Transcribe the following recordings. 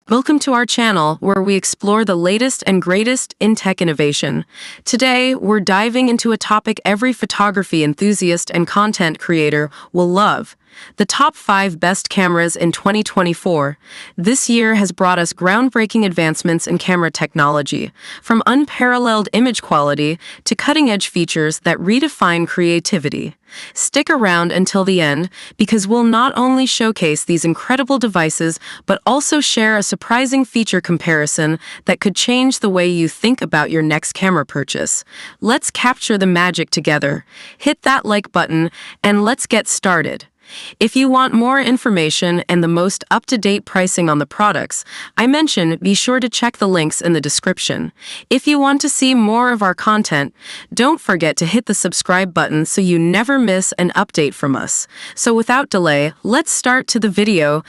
Welcome to our channel where we explore the latest and greatest in tech innovation. Today, we're diving into a topic every photography enthusiast and content creator will love: the top 5 best cameras in 2024. This year has brought us groundbreaking advancements in camera technology, from unparalleled image quality to cutting-edge features that redefine creativity. Stick around until the end, because we'll not only showcase these incredible devices, but also share a surprising feature comparison that could change the way you think about your next camera purchase. Let's capture the magic together. Hit that like button, and let's get started. If you want more information and the most up-to-date pricing on the products I mentioned, be sure to check the links in the description. If you want to see more of our content, don't forget to hit the subscribe button so you never miss an update from us. So without delay, let's start to the video.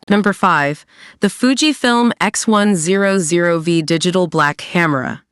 Number 5. The Fujifilm X100V Digital Black Camera.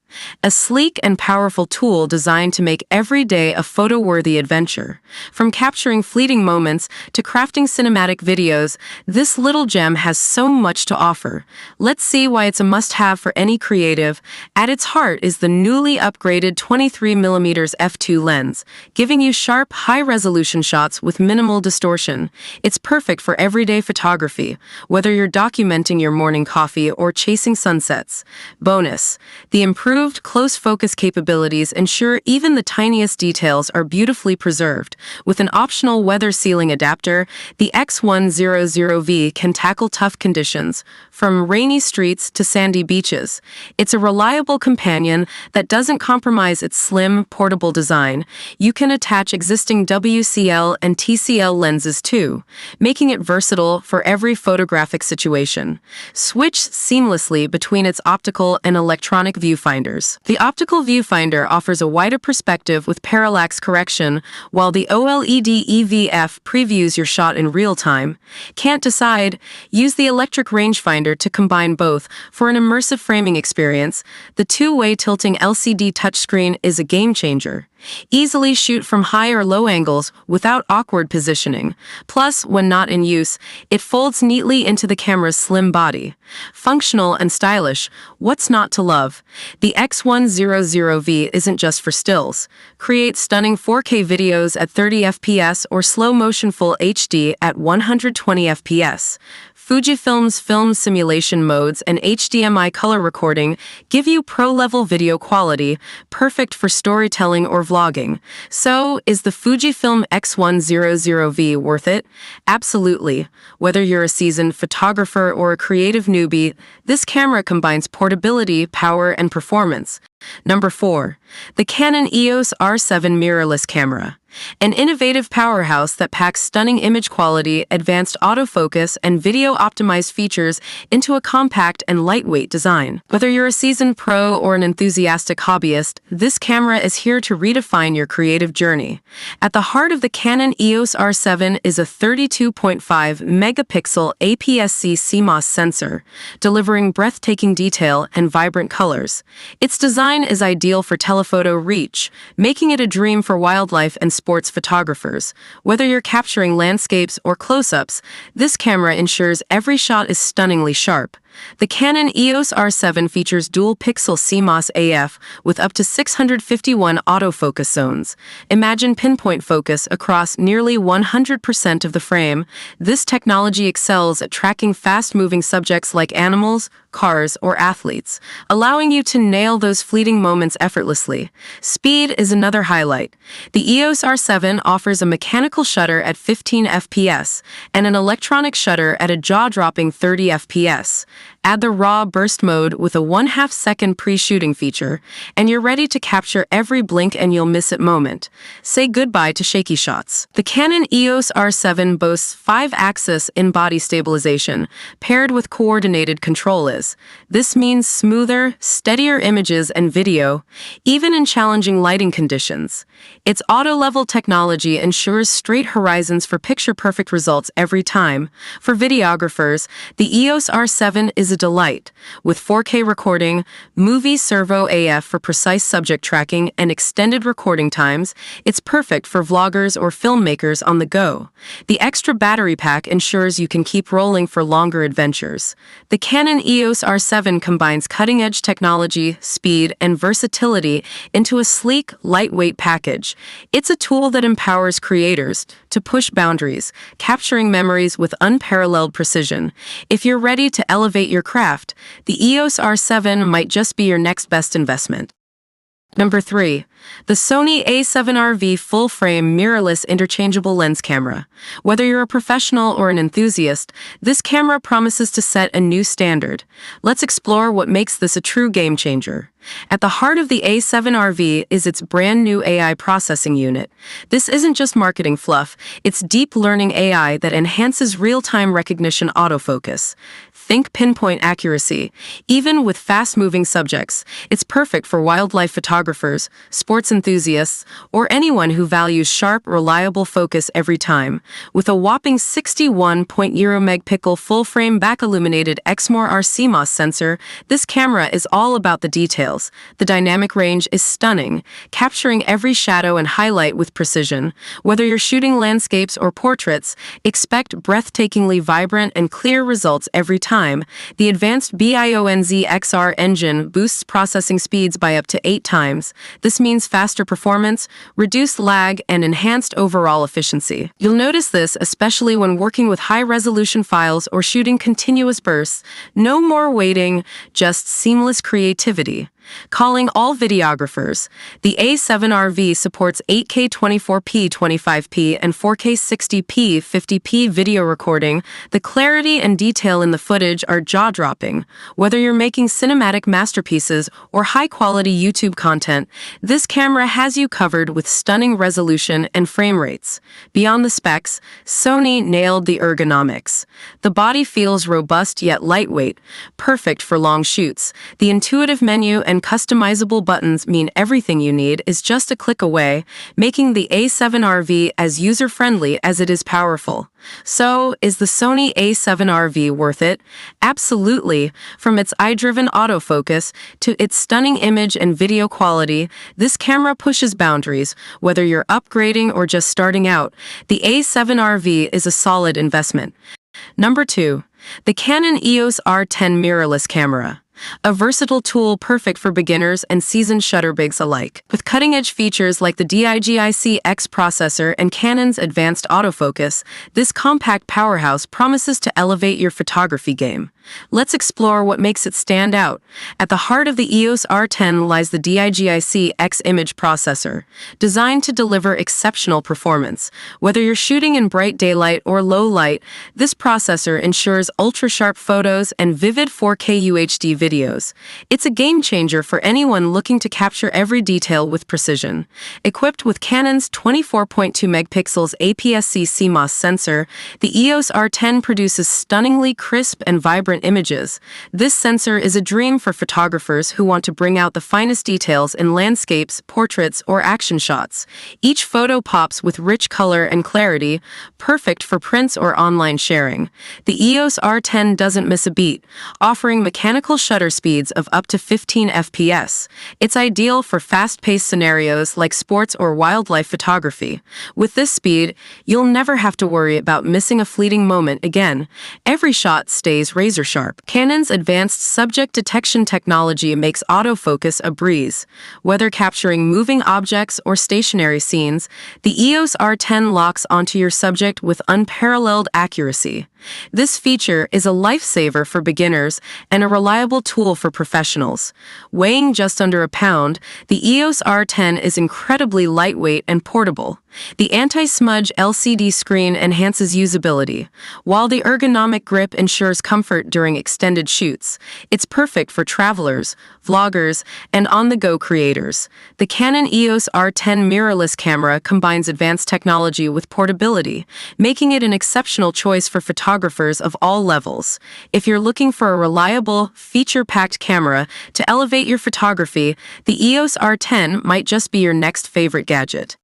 A sleek and powerful tool designed to make every day a photo-worthy adventure. From capturing fleeting moments to crafting cinematic videos, this little gem has so much to offer. Let's see why it's a must-have for any creative. At its heart is the newly upgraded 23mm f2 lens, giving you sharp, high-resolution shots with minimal distortion. It's perfect for everyday photography, whether you're documenting your morning coffee or chasing sunsets. Bonus: the improved close focus capabilities ensure even the tiniest details are beautifully preserved. With an optional weather sealing adapter, the X100V can tackle tough conditions, from rainy streets to sandy beaches. It's a reliable companion that doesn't compromise its slim, portable design. You can attach existing WCL and TCL lenses too, making it versatile for every photographic situation. Switch seamlessly between its optical and electronic viewfinders. The optical viewfinder offers a wider perspective with parallax correction, while the OLED EVF previews your shot in real time. Can't decide? Use the electric rangefinder to combine both for an immersive framing experience. The two-way tilting LCD touchscreen is a game changer. Easily shoot from high or low angles without awkward positioning. Plus, when not in use, it folds neatly into the camera's slim body. Functional and stylish, what's not to love? The X100V isn't just for stills. Create stunning 4K videos at 30 FPS or slow-motion full HD at 120 FPS. Fujifilm's film simulation modes and HDMI color recording give you pro-level video quality, perfect for storytelling or vlogging. So, is the Fujifilm X100V worth it? Absolutely. Whether you're a seasoned photographer or a creative newbie, this camera combines portability, power, and performance. Number 4. The Canon EOS R7 Mirrorless Camera. An innovative powerhouse that packs stunning image quality, advanced autofocus, and video-optimized features into a compact and lightweight design. Whether you're a seasoned pro or an enthusiastic hobbyist, this camera is here to redefine your creative journey. At the heart of the Canon EOS R7 is a 32.5-megapixel APS-C CMOS sensor, delivering breathtaking detail and vibrant colors. Its design is ideal for telephoto reach, making it a dream for wildlife and sports photographers. Whether you're capturing landscapes or close-ups, this camera ensures every shot is stunningly sharp. The Canon EOS R7 features dual-pixel CMOS AF with up to 651 autofocus zones. Imagine pinpoint focus across nearly 100% of the frame. This technology excels at tracking fast-moving subjects like animals, cars, or athletes, allowing you to nail those fleeting moments effortlessly. Speed is another highlight. The EOS R7 offers a mechanical shutter at 15 FPS and an electronic shutter at a jaw-dropping 30 FPS. Add the raw burst mode with a 1/2 second pre-shooting feature, and you're ready to capture every blink and you'll miss it moment. Say goodbye to shaky shots. The Canon EOS R7 boasts 5-axis in-body stabilization, paired with coordinated control. This means smoother, steadier images and video, even in challenging lighting conditions. Its auto-level technology ensures straight horizons for picture-perfect results every time. For videographers, the EOS R7 is a delight. With 4K recording, movie servo AF for precise subject tracking, and extended recording times, it's perfect for vloggers or filmmakers on the go. The extra battery pack ensures you can keep rolling for longer adventures. The Canon EOS R7 combines cutting-edge technology, speed, and versatility into a sleek, lightweight package. It's a tool that empowers creators to push boundaries, capturing memories with unparalleled precision. If you're ready to elevate your craft, the EOS R7 might just be your next best investment. Number 3. The Sony a7RV full-frame mirrorless interchangeable lens camera. Whether you're a professional or an enthusiast, this camera promises to set a new standard. Let's explore what makes this a true game-changer. At the heart of the a7RV is its brand new AI processing unit. This isn't just marketing fluff, it's deep learning AI that enhances real-time recognition autofocus. Think pinpoint accuracy. Even with fast-moving subjects, it's perfect for wildlife photographers, sports enthusiasts, or anyone who values sharp, reliable focus every time. With a whopping 61.0-megapixel full-frame back-illuminated Exmor-R CMOS sensor, this camera is all about the details. The dynamic range is stunning, capturing every shadow and highlight with precision. Whether you're shooting landscapes or portraits, expect breathtakingly vibrant and clear results every time. The advanced BIONZ XR engine boosts processing speeds by up to 8 times. This means faster performance, reduced lag, and enhanced overall efficiency. You'll notice this especially when working with high-resolution files or shooting continuous bursts. No more waiting, just seamless creativity. Calling all videographers, the A7RV supports 8K 24p 25p and 4K 60p 50p video recording. The clarity and detail in the footage are jaw-dropping. Whether you're making cinematic masterpieces or high-quality YouTube content, this camera has you covered with stunning resolution and frame rates. Beyond the specs, Sony nailed the ergonomics. The body feels robust yet lightweight, perfect for long shoots. The intuitive menu and customizable buttons mean everything you need is just a click away, making the A7RV as user-friendly as it is powerful. So, is the Sony a7RV worth it? Absolutely. From its eye-driven autofocus to its stunning image and video quality, this camera pushes boundaries. Whether you're upgrading or just starting out, the A7RV is a solid investment. Number 2. The Canon EOS R10 mirrorless camera. A versatile tool perfect for beginners and seasoned shutterbigs alike. With cutting-edge features like the DIGIC-X processor and Canon's advanced autofocus, this compact powerhouse promises to elevate your photography game. Let's explore what makes it stand out. At the heart of the EOS R10 lies the DIGIC-X image processor, designed to deliver exceptional performance. Whether you're shooting in bright daylight or low light, this processor ensures ultra-sharp photos and vivid 4K UHD videos. It's a game-changer for anyone looking to capture every detail with precision. Equipped with Canon's 24.2-megapixels APS-C CMOS sensor, the EOS R10 produces stunningly crisp and vibrant images. This sensor is a dream for photographers who want to bring out the finest details in landscapes, portraits, or action shots. Each photo pops with rich color and clarity, perfect for prints or online sharing. The EOS R10 doesn't miss a beat, offering mechanical shutter speeds of up to 15 FPS. It's ideal for fast-paced scenarios like sports or wildlife photography. With this speed, you'll never have to worry about missing a fleeting moment again. Every shot stays razor-sharp. Canon's advanced subject detection technology makes autofocus a breeze. Whether capturing moving objects or stationary scenes, the EOS R10 locks onto your subject with unparalleled accuracy. This feature is a lifesaver for beginners and a reliable tool for professionals. Weighing just under a pound, the EOS R10 is incredibly lightweight and portable. The anti-smudge LCD screen enhances usability, while the ergonomic grip ensures comfort during extended shoots. It's perfect for travelers, vloggers, and on-the-go creators. The Canon EOS R10 mirrorless camera combines advanced technology with portability, making it an exceptional choice for photographers of all levels. If you're looking for a reliable, feature-packed camera to elevate your photography, the EOS R10 might just be your next favorite gadget.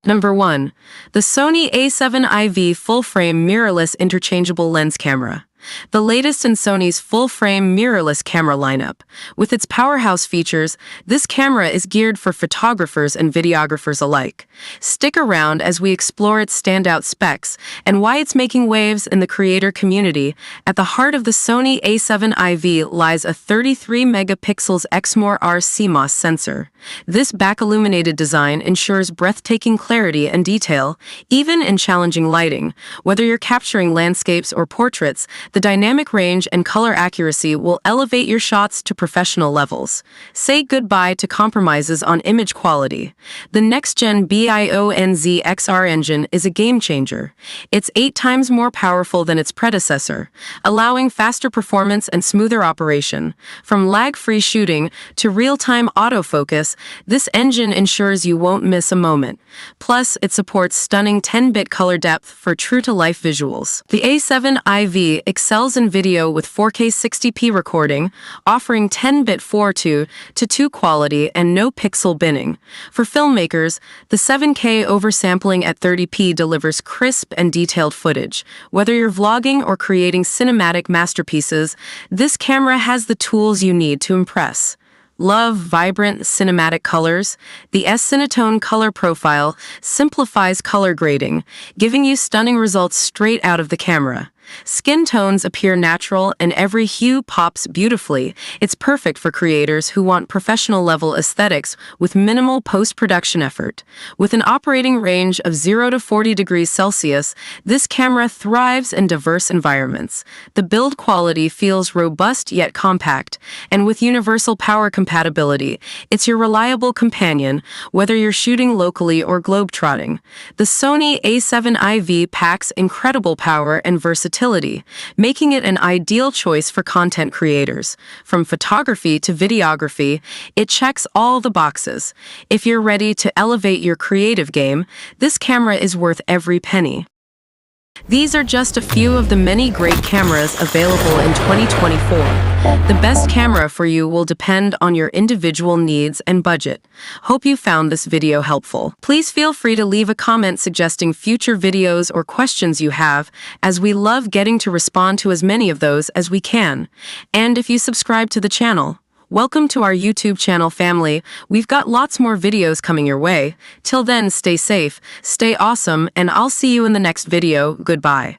Number 1. The Sony a7 IV full-frame mirrorless interchangeable lens camera. the latest in Sony's full-frame mirrorless camera lineup. With its powerhouse features, this camera is geared for photographers and videographers alike. Stick around as we explore its standout specs and why it's making waves in the creator community. At the heart of the Sony a7 IV lies a 33-megapixels Exmor-R CMOS sensor. This back-illuminated design ensures breathtaking clarity and detail, even in challenging lighting. Whether you're capturing landscapes or portraits, the dynamic range and color accuracy will elevate your shots to professional levels. Say goodbye to compromises on image quality. The next-gen BIONZ XR engine is a game-changer. It's 8 times more powerful than its predecessor, allowing faster performance and smoother operation. From lag-free shooting to real-time autofocus, this engine ensures you won't miss a moment. Plus, it supports stunning 10-bit color depth for true-to-life visuals. The a7 IV excels in video with 4K 60p recording, offering 10-bit 4:2 quality and no pixel binning. For filmmakers, the 7K oversampling at 30p delivers crisp and detailed footage. Whether you're vlogging or creating cinematic masterpieces, this camera has the tools you need to impress. Love vibrant cinematic colors? The S-Cinetone color profile simplifies color grading, giving you stunning results straight out of the camera. Skin tones appear natural and every hue pops beautifully. It's perfect for creators who want professional-level aesthetics with minimal post-production effort. With an operating range of 0 to 40 degrees Celsius, this camera thrives in diverse environments. The build quality feels robust yet compact, and with universal power compatibility, it's your reliable companion, whether you're shooting locally or globetrotting. The Sony a7 IV packs incredible power and versatility, making it an ideal choice for content creators. From photography to videography, it checks all the boxes. If you're ready to elevate your creative game, this camera is worth every penny. These are just a few of the many great cameras available in 2024. The best camera for you will depend on your individual needs and budget. Hope you found this video helpful. Please feel free to leave a comment suggesting future videos or questions you have, as we love getting to respond to as many of those as we can. And if you subscribe to the channel, welcome to our YouTube channel family. We've got lots more videos coming your way. Till then, stay safe, stay awesome, and I'll see you in the next video. Goodbye.